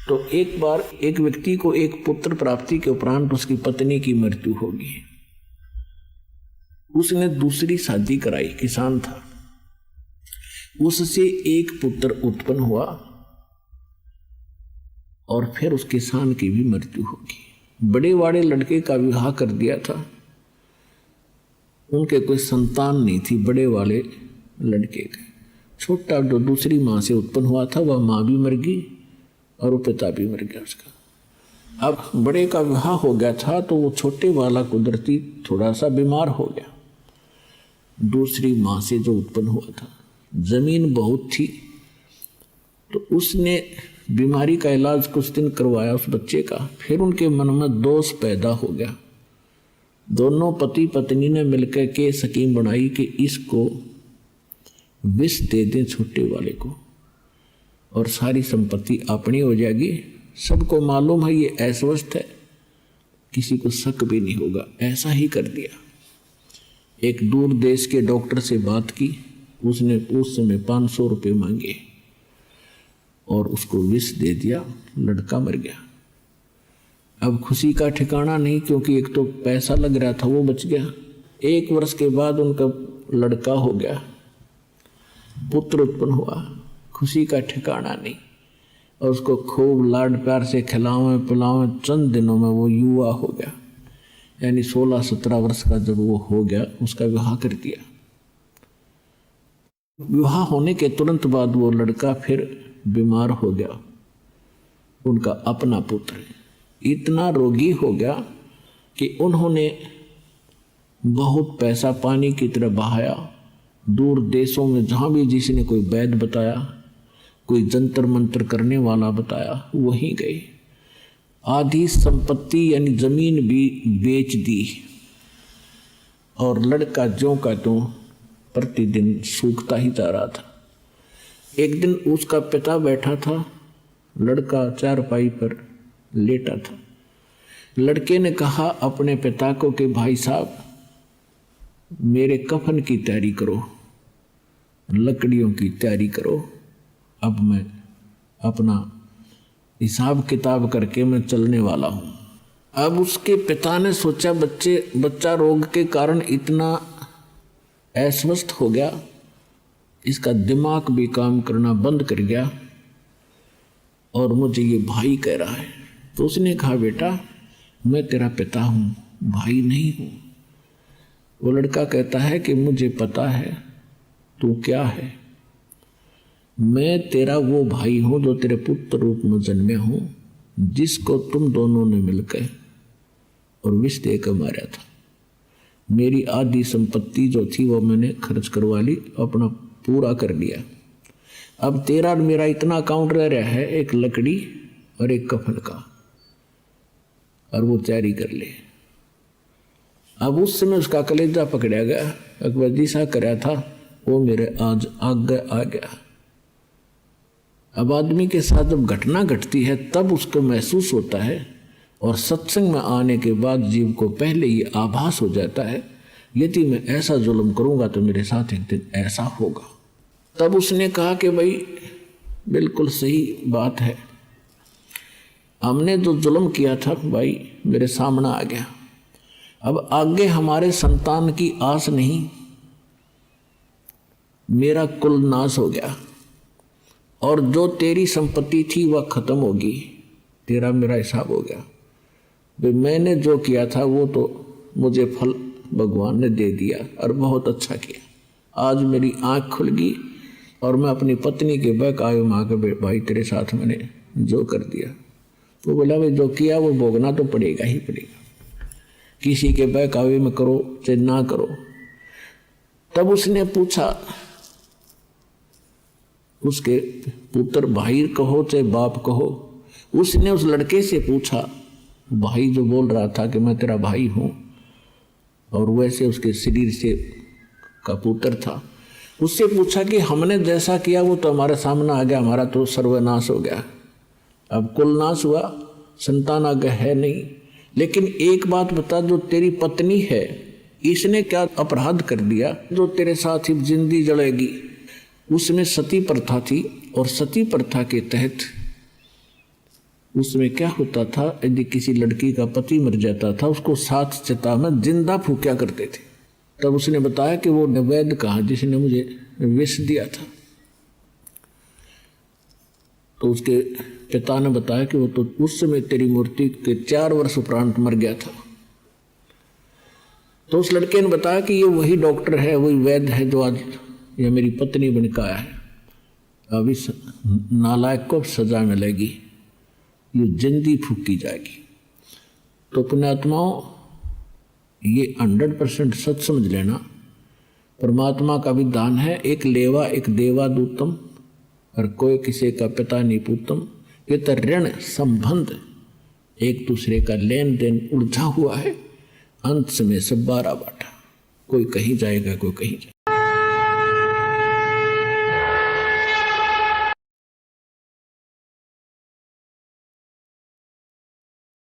तो एक बार एक व्यक्ति को एक पुत्र प्राप्ति के उपरांत उसकी पत्नी की मृत्यु होगी। उसने दूसरी शादी कराई, किसान था, उससे एक पुत्र उत्पन्न हुआ और फिर उस किसान की भी मृत्यु होगी। बड़े वाले लड़के का विवाह कर दिया था, उनके कोई संतान नहीं थी। बड़े वाले लड़के के छोटा जो दूसरी माँ से उत्पन्न हुआ था वह माँ भी मर गई और वो पिता भी मर गया उसका। अब बड़े का विवाह हो गया था तो वो छोटे वाला कुदरती थोड़ा सा बीमार हो गया। दूसरी माँ से जो उत्पन्न हुआ था, जमीन बहुत थी तो उसने बीमारी का इलाज कुछ दिन करवाया उस बच्चे का। फिर उनके मन में दोष पैदा हो गया। दोनों पति पत्नी ने मिलकर के स्कीम बनाई कि इसको विष दे दें छोटे वाले को और सारी संपत्ति अपनी हो जाएगी। सबको मालूम है ये अस्वस्थ है, किसी को शक भी नहीं होगा। ऐसा ही कर दिया। एक दूर देश के डॉक्टर से बात की, उसने उस समय 500 रुपये मांगे और उसको विष दे दिया। लड़का मर गया। अब खुशी का ठिकाना नहीं, क्योंकि एक तो पैसा लग रहा था वो बच गया। 1 वर्ष के बाद उनका लड़का हो गया, पुत्र उत्पन्न हुआ। खुशी का ठिकाना नहीं और उसको खूब लाड प्यार से खिलावे पिलावे। चंद दिनों में वो युवा हो गया, यानी 16-17 वर्ष का जब वो हो गया उसका विवाह कर दिया। विवाह होने के तुरंत बाद वो लड़का फिर बीमार हो गया। उनका अपना पुत्र इतना रोगी हो गया कि उन्होंने बहुत पैसा पानी की तरह बहाया। दूर देशों में जहाँ भी जिसने कोई वैद्य बताया, कोई जंतर मंत्र करने वाला बताया, वहीं गए। आधी संपत्ति यानी जमीन भी बेच दी और लड़का ज्यों का त्यों प्रतिदिन सूखता ही जा रहा था। एक दिन उसका पिता बैठा था, लड़का चारपाई पर लेटा था। लड़के ने कहा अपने पिता को कि भाई साहब मेरे कफन की तैयारी करो, लकड़ियों की तैयारी करो, अब मैं अपना हिसाब किताब करके मैं चलने वाला हूँ। अब उसके पिता ने सोचा बच्चा रोग के कारण इतना अस्वस्थ हो गया, इसका दिमाग भी काम करना बंद कर गया और मुझे ये भाई कह रहा है। तो उसने कहा बेटा मैं तेरा पिता हूँ, भाई नहीं हूँ। वो लड़का कहता है कि मुझे पता है तू क्या है, मैं तेरा वो भाई हूँ जो तेरे पुत्र रूप में जन्मे हूँ, जिसको तुम दोनों ने मिलकर और विष देकर मारा था। मेरी आधी संपत्ति जो थी वो मैंने खर्च करवा ली, अपना पूरा कर लिया। अब तेरा और मेरा इतना अकाउंट रह रहा है, एक लकड़ी और एक कफन का, और वो तैयारी कर ले। अब उस समय उसका कलेजा पकड़ा गया। अकबर जी सा कराया था वो मेरे आज आगे आ गया। अब आदमी के साथ जब घटना घटती है तब उसको महसूस होता है, और सत्संग में आने के बाद जीव को पहले ये आभास हो जाता है यदि मैं ऐसा जुल्म करूंगा तो मेरे साथ एक दिन ऐसा होगा। तब उसने कहा कि भाई बिल्कुल सही बात है, हमने जो जुल्म किया था भाई मेरे सामने आ गया। अब आगे हमारे संतान की आस नहीं, मेरा कुल नाश हो गया और जो तेरी संपत्ति थी वह खत्म होगी, तेरा मेरा हिसाब हो गया। भाई मैंने जो किया था वो तो मुझे फल भगवान ने दे दिया और बहुत अच्छा किया। आज मेरी आँख खुल गई और मैं अपनी पत्नी के बहकावे माँ के भाई तेरे साथ मैंने जो कर दिया। तो बोला भाई जो किया वो भोगना तो पड़ेगा ही पड़ेगा, किसी के बहकावे में करो चाहे ना करो। तब उसने पूछा, उसके पुत्र भाई कहो चाहे बाप कहो, उसने उस लड़के से पूछा, भाई जो बोल रहा था कि मैं तेरा भाई हूँ और वैसे उसके शरीर से का पुत्र था, उससे पूछा कि हमने जैसा किया वो तो हमारे सामने आ गया, हमारा तो सर्वनाश हो गया। अब कुल नाश हुआ, संतान आगे है नहीं, लेकिन एक बात बता, जो तेरी पत्नी है इसने क्या अपराध कर दिया जो तेरे साथ ही जिंदगी जलेगी। उसमें सती प्रथा थी और सती प्रथा के तहत उसमें क्या होता था, यदि किसी लड़की का पति मर जाता था उसको सात चिता में जिंदा फूंका करते थे। तब उसने बताया कि वो वैद्य कहा जिसने मुझे विष दिया था। तो उसके पिता ने बताया कि वो तो उस समय तेरी मूर्ति के 4 वर्ष उपरांत मर गया था। तो उस लड़के ने बताया कि ये वही डॉक्टर है, वही वैद्य है जो आज ये मेरी पत्नी बन के आया है। अब इस नालायक को सजा मिलेगी, ये जिंदी फूकी जाएगी। तो पुण्यात्माओं, ये 100% सच समझ लेना, परमात्मा का विधान है, एक लेवा एक देवा दूतम और कोई किसी का पिता नहीं पूतम। ये तो ऋण संबंध एक दूसरे का लेन देन उलझा हुआ है। अंत में सब 12 बाटा, कोई कहीं जाएगा कोई कहीं जाएगा।